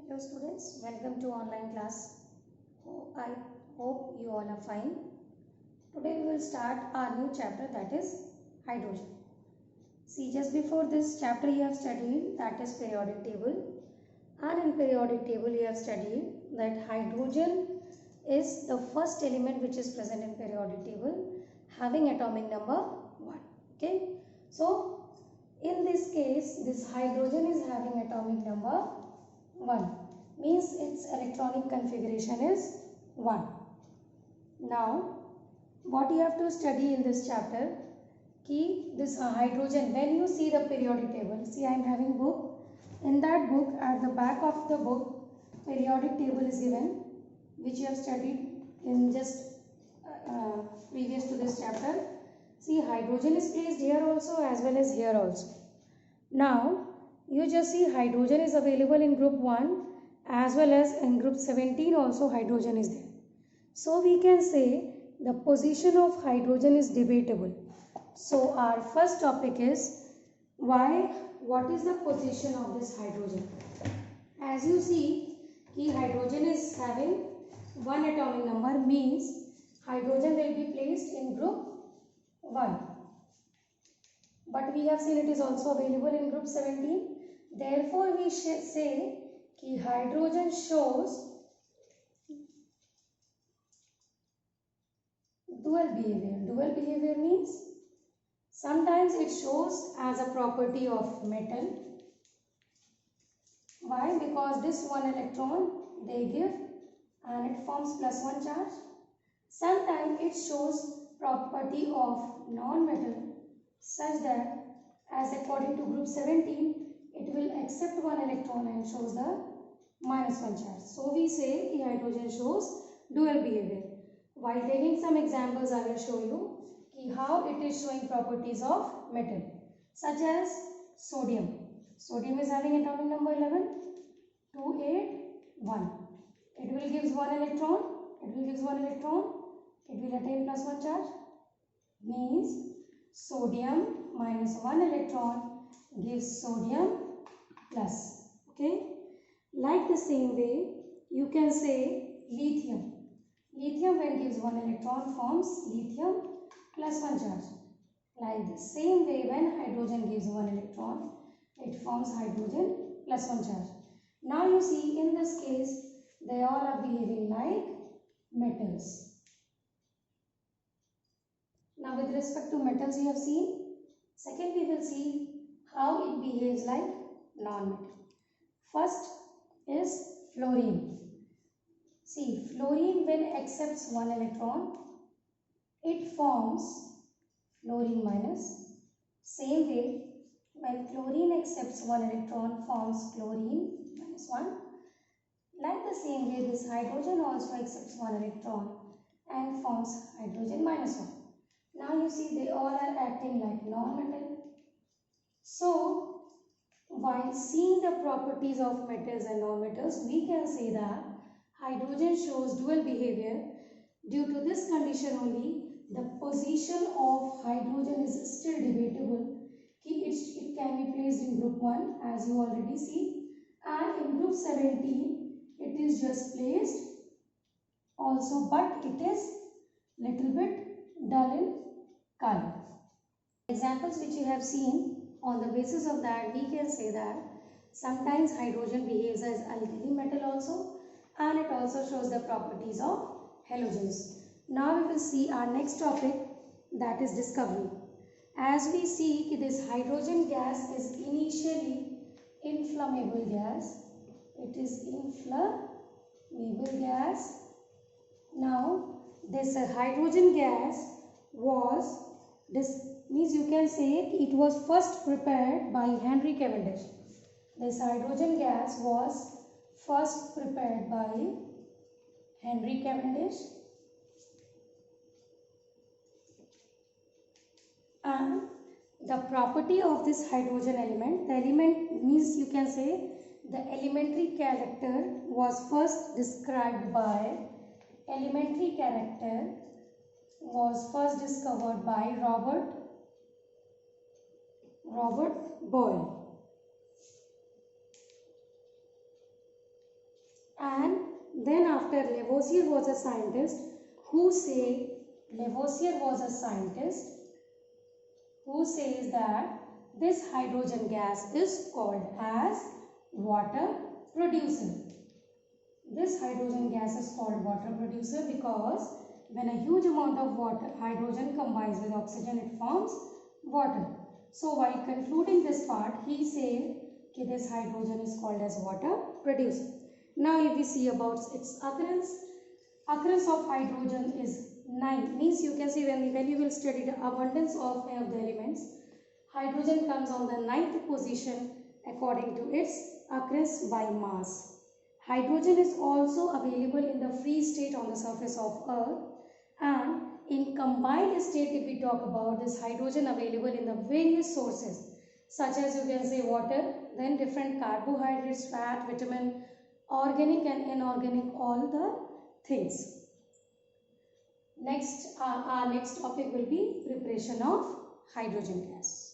Hello students, welcome to online class. I hope you all are fine. Today we will start our new chapter, that is hydrogen. See, just before this chapter you have studied, that is periodic table, and in periodic table you have studied that hydrogen is the first element which is present in periodic table having atomic number 1. Okay, so in this case this hydrogen is having atomic number 1, means its electronic configuration is 1. Now what you have to study in this chapter, key this hydrogen, when you see the periodic table, see I am having book, in that book at the back of the book periodic table is given which you have studied in just previous to this chapter. See, hydrogen is placed here also as well as here also. Now you just see hydrogen is available in group 1 as well as in group 17 also hydrogen is there. So we can say the position of hydrogen is debatable. So our first topic is what is the position of this hydrogen. As you see, hydrogen is having 1 atomic number, means hydrogen will be placed in group 1. But we have seen it is also available in group 17. Therefore, we say that hydrogen shows dual behavior. Dual behavior means sometimes it shows as a property of metal. Why? Because this one electron they give and it forms +1 charge. Sometimes it shows property of non-metal such that as according to group 17 it will accept 1 electron and shows the -1 charge. So we say the hydrogen shows dual behavior. While taking some examples I will show you how it is showing properties of metal, such as sodium. Sodium is having atomic number 11, 2, 8, 1. It will give 1 electron, it will attain +1 charge, means sodium -1 electron gives sodium plus. Okay, like the same way you can say lithium. Lithium when gives 1 electron forms lithium +1 charge. Like the same way when hydrogen gives 1 electron it forms hydrogen +1 charge. Now you see in this case they all are behaving like metals. Now with respect to metals you have seen. Second we will see how it behaves like non-metal. First is fluorine. See, fluorine when accepts 1 electron it forms fluorine minus. Same way when chlorine accepts 1 electron forms chlorine -1. Like the same way this hydrogen also accepts 1 electron and forms hydrogen -1. Now you see they all are acting like non-metal. So while seeing the properties of metals and non-metals, we can say that hydrogen shows dual behavior. Due to this condition only, the position of hydrogen is still debatable. It can be placed in group 1 as you already see, and in group 17 it is just placed also, but it is little bit dull in color. Examples which you have seen, on the basis of that we can say that sometimes hydrogen behaves as alkali metal also, and it also shows the properties of halogens. Now we will see our next topic, that is discovery. As we see this hydrogen gas is initially inflammable gas. It is inflammable gas. Now this hydrogen gas means you can say it was first prepared by Henry Cavendish. This hydrogen gas was first prepared by Henry Cavendish, and the property of this hydrogen element, the element means you can say the elementary character was first discovered by Robert Boyle. And then after Lavoisier was a scientist who say Lavoisier was a scientist who says that this hydrogen gas is called as water producer. This hydrogen gas is called water producer because when a huge amount of hydrogen combines with oxygen, it forms water. So while concluding this part, he said that this hydrogen is called as water producer. Now if we see about its occurrence of hydrogen is 9. Means you can see when you will study the abundance of the elements, hydrogen comes on the 9th position according to its occurrence by mass. Hydrogen is also available in the free state on the surface of Earth, and in combined state, if we talk about this hydrogen available in the various sources such as you can say water, then different carbohydrates, fat, vitamin, organic and inorganic, all the things. Next, our next topic will be preparation of hydrogen gas.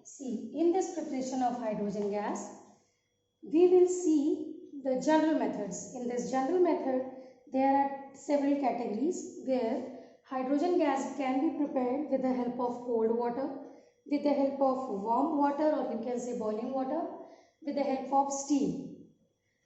See, in this preparation of hydrogen gas, we will see the general methods. In this general method, there are several categories where hydrogen gas can be prepared with the help of cold water, with the help of warm water, or you can say boiling water, with the help of steam,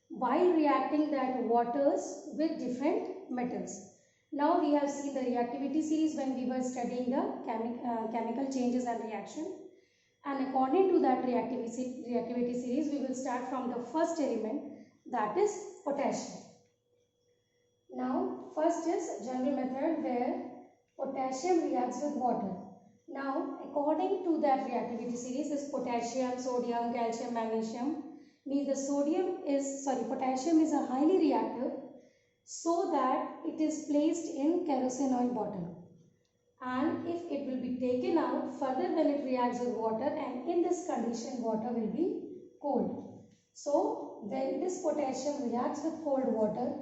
while reacting that waters with different metals. Now we have seen the reactivity series when we were studying the chemical changes and reaction. And according to that reactivity series, we will start from the first element, that is potassium. Now, first is general method where potassium reacts with water. Now, according to that reactivity series, this potassium, sodium, calcium, magnesium, means the potassium is a highly reactive, so that it is placed in kerosene oil bottle. And if it will be taken out, further when it reacts with water, and in this condition water will be cold. So when this potassium reacts with cold water,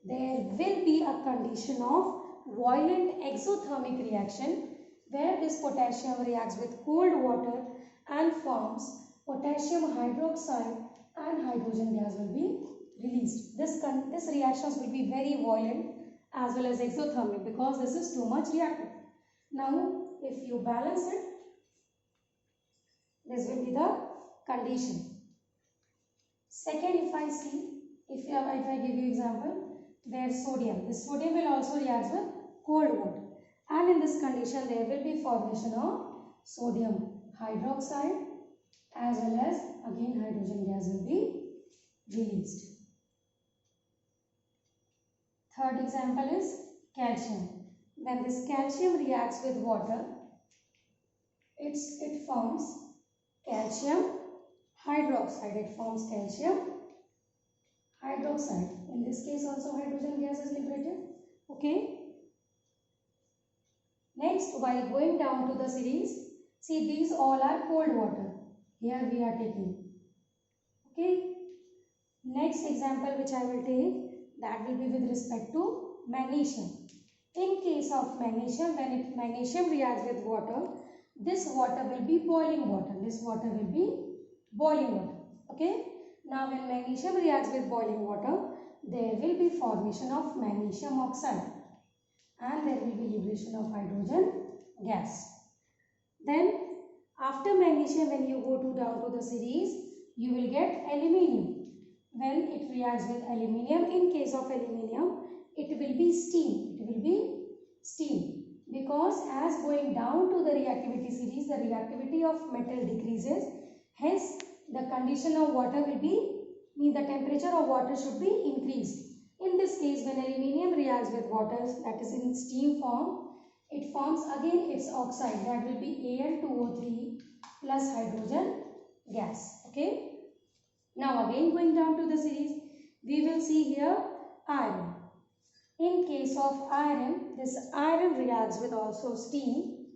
there will be a condition of violent exothermic reaction where this potassium reacts with cold water and forms potassium hydroxide and hydrogen gas will be released. This reactions will be very violent as well as exothermic because this is too much reactive. Now, if you balance it, this will be the condition. Second, if I give you example, where sodium. This sodium will also react with cold water, and in this condition, there will be formation of sodium hydroxide as well as again hydrogen gas will be released. Third example is calcium. When this calcium reacts with water, it forms calcium hydroxide. It forms calcium hydroxide. In this case also hydrogen gas is liberated. Okay. Next, while going down to the series, see these all are cold water. Here we are taking. Okay. Next example which I will take, that will be with respect to magnesium. In case of magnesium, when magnesium reacts with water, this water will be boiling water. This water will be boiling water. Okay. Now, when magnesium reacts with boiling water, there will be formation of magnesium oxide and there will be liberation of hydrogen gas. Then, after magnesium, when you go down to the series, you will get aluminium. When it reacts with aluminium, in case of aluminium, it will be steam. It will be steam because as going down to the reactivity series, the reactivity of metal decreases. Hence, the condition of water will be, the temperature of water should be increased. In this case, when aluminium reacts with water, that is in steam form, it forms again its oxide, that will be Al2O3 plus hydrogen gas. Okay. Now again going down to the series, we will see here iron. In case of iron, this iron reacts with also steam.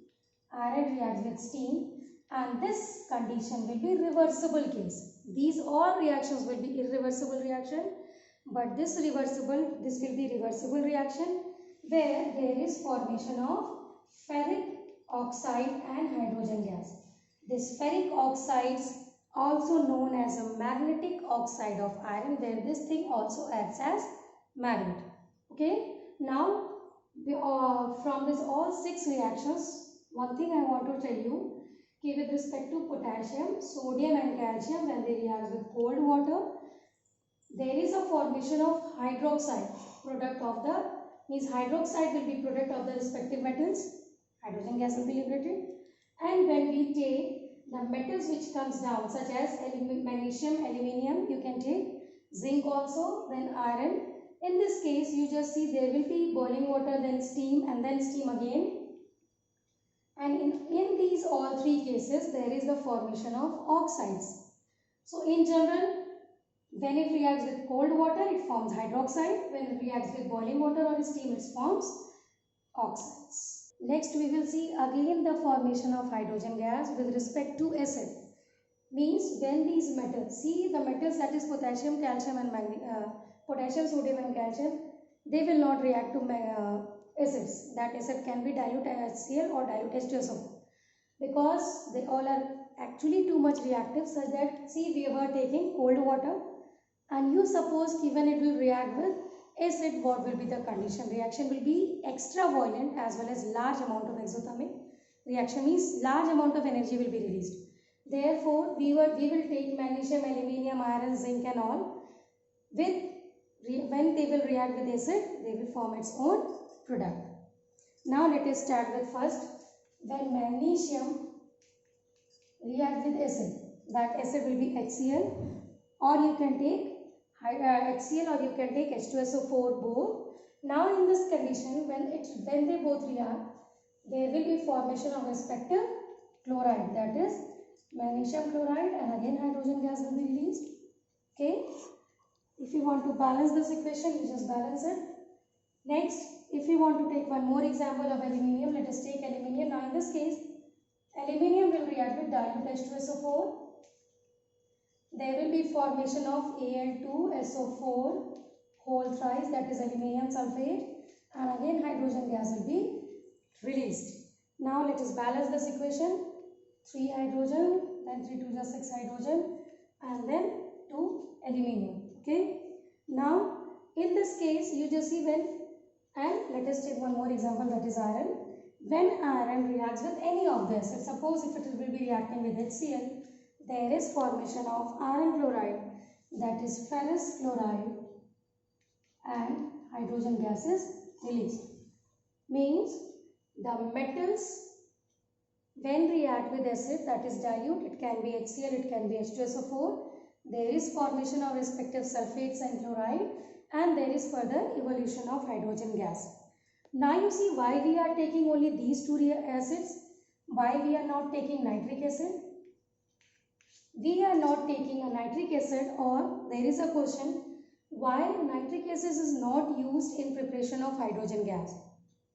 Iron reacts with steam and this condition will be reversible case. These all reactions will be irreversible reaction, but this will be reversible reaction where there is formation of ferric oxide and hydrogen gas. This ferric oxides also known as a magnetic oxide of iron, where this thing also acts as magnet. Okay, now from this all 6 reactions, one thing I want to tell you, with respect to potassium, sodium and calcium, when they react with cold water, there is a formation of hydroxide, product of the, means hydroxide will be product of the respective metals, hydrogen gas will be liberated, and when we take the metals which comes down such as magnesium, aluminium, you can take zinc also, then iron. In this case, you just see there will be boiling water, then steam, and then steam again. And in these all 3 cases, there is the formation of oxides. So, in general, when it reacts with cold water, it forms hydroxide. When it reacts with boiling water or steam, it forms oxides. Next, we will see again the formation of hydrogen gas with respect to acid. Means when these metals, see the metals, that is potassium, calcium and potassium, sodium and calcium, they will not react to acids. That acid can be dilute HCl or dilute H2SO4, because they all are actually too much reactive, such that, see, we were taking cold water and you suppose when it will react with acid, what will be the condition? Reaction will be extra violent as well as large amount of exothermic reaction, means large amount of energy will be released. Therefore, we will take magnesium, aluminium, iron, zinc and all. When they will react with acid, they will form its own product. Now let us start with first. When magnesium react with acid, that acid will be HCl, or you can take HCl, or you can take H2SO4 both. Now in this condition, when they both react, there will be formation of respective chloride, that is magnesium chloride, and again hydrogen gas will be released. Okay, if you want to balance this equation, you just balance it. Next, if you want to take one more example of aluminium, let us take aluminium. Now in this case, aluminium will react with dilute H2SO4. There will be formation of Al2SO4 whole thrice, that is aluminium sulfate, and again hydrogen gas will be released. Now let us balance this equation. 3 hydrogen, then 3 2 is 6 hydrogen, and then 2 aluminium. Okay. Now in this case, you just see and let us take one more example, that is iron. When iron reacts with any of the acids, suppose if it will be reacting with HCl, there is formation of iron chloride, that is ferrous chloride, and hydrogen gas is released. Means the metals when react with acid, that is dilute, it can be HCl, it can be H2SO4, there is formation of respective sulfates and chloride, and there is further evolution of hydrogen gas. Now you see why we are taking only these 2 acids, why we are not taking nitric acid. We are not taking a nitric acid, or there is a question, why nitric acid is not used in preparation of hydrogen gas?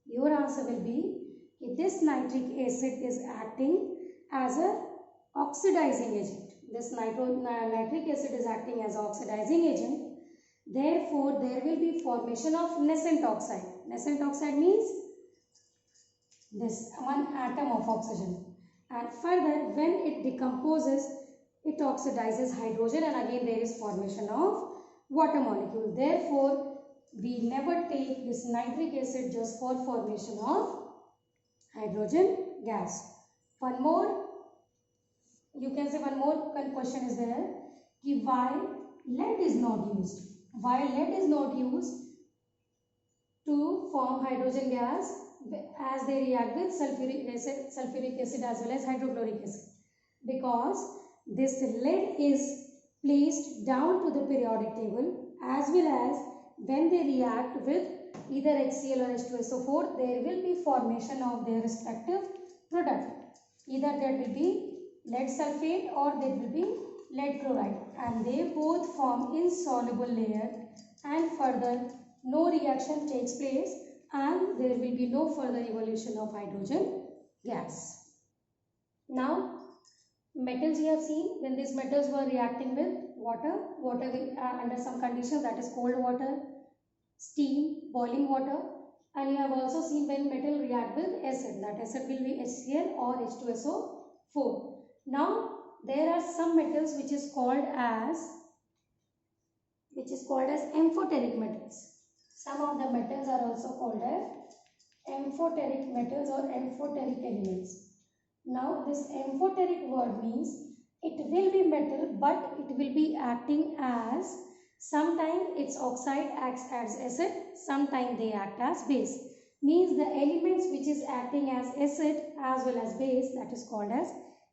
Your answer will be, this nitric acid is acting as a oxidizing agent. This nitric acid is acting as oxidizing agent. Therefore, there will be formation of nascent oxide. Nascent oxide means this one atom of oxygen. And further, when it decomposes, it oxidizes hydrogen, and again there is formation of water molecule. Therefore, we never take this nitric acid just for formation of hydrogen gas. One more, you can say one more question is there, why lead is not used? Why lead is not used to form hydrogen gas as they react with sulfuric acid as well as hydrochloric acid? Because this lead is placed down to the periodic table, as well as when they react with either HCl or H2SO4, there will be formation of their respective product. Either there will be lead sulfate or there will be lead chloride, and they both form insoluble layer, and further no reaction takes place, and there will be no further evolution of hydrogen gas. Now Metals you have seen, when these metals were reacting with water, water will under some conditions, that is cold water, steam, boiling water, and you have also seen when metal react with acid, that acid will be HCl or H2SO4. Now there are some metals which is called as amphoteric metals. Some of the metals are also called as amphoteric metals or amphoteric elements. Now this amphoteric word means it will be metal, but it will be acting as, sometimes its oxide acts as acid, sometimes they act as base. Means the elements which is acting as acid as well as base, that is called as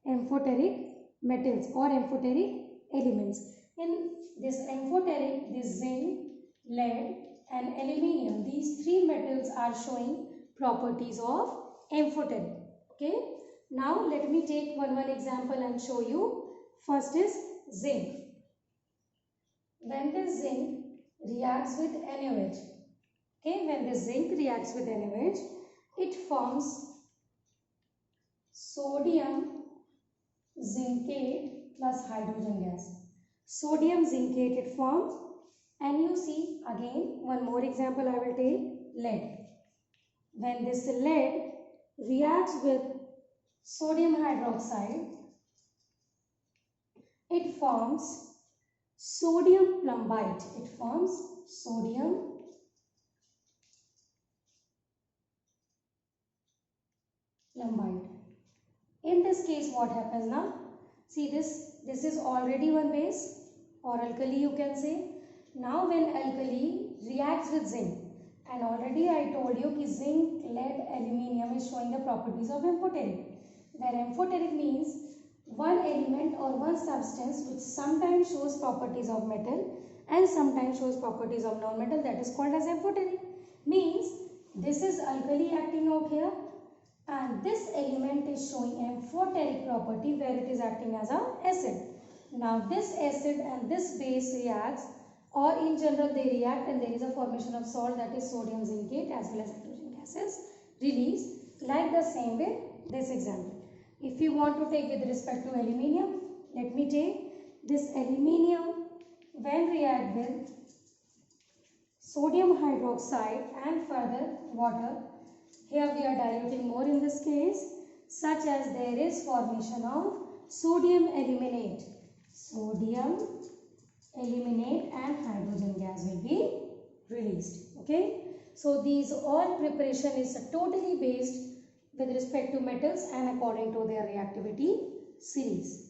amphoteric metals or amphoteric elements. In this amphoteric, this zinc, lead and aluminium, these three metals are showing properties of amphoteric. Okay. Now let me take one example and show you. First is zinc. When this zinc reacts with NaOH, okay, when this zinc reacts with NaOH, it forms sodium zincate plus hydrogen gas. Sodium zincate it forms, and you see again one more example I will take, lead. When this lead reacts with sodium hydroxide, it forms sodium plumbite. It forms sodium plumbite. In this case, what happens now? See this is already one base or alkali you can say. Now when alkali reacts with zinc, and already I told you that zinc, lead, aluminium is showing the properties of amphoteric. Where amphoteric means one element or one substance which sometimes shows properties of metal and sometimes shows properties of non-metal, that is called as amphoteric. Means this is alkali acting out here, and this element is showing amphoteric property where it is acting as an acid. Now this acid and this base reacts, or in general they react, and there is a formation of salt, that is sodium zincate as well as hydrogen gases released. Like the same way this example. If you want to take with respect to aluminium, let me take this aluminium when react with sodium hydroxide and further water. Here we are diluting more in this case, such as there is formation of sodium aluminate. Sodium aluminate and hydrogen gas will be released. Okay. So these all preparation is totally based with respect to metals and according to their reactivity series.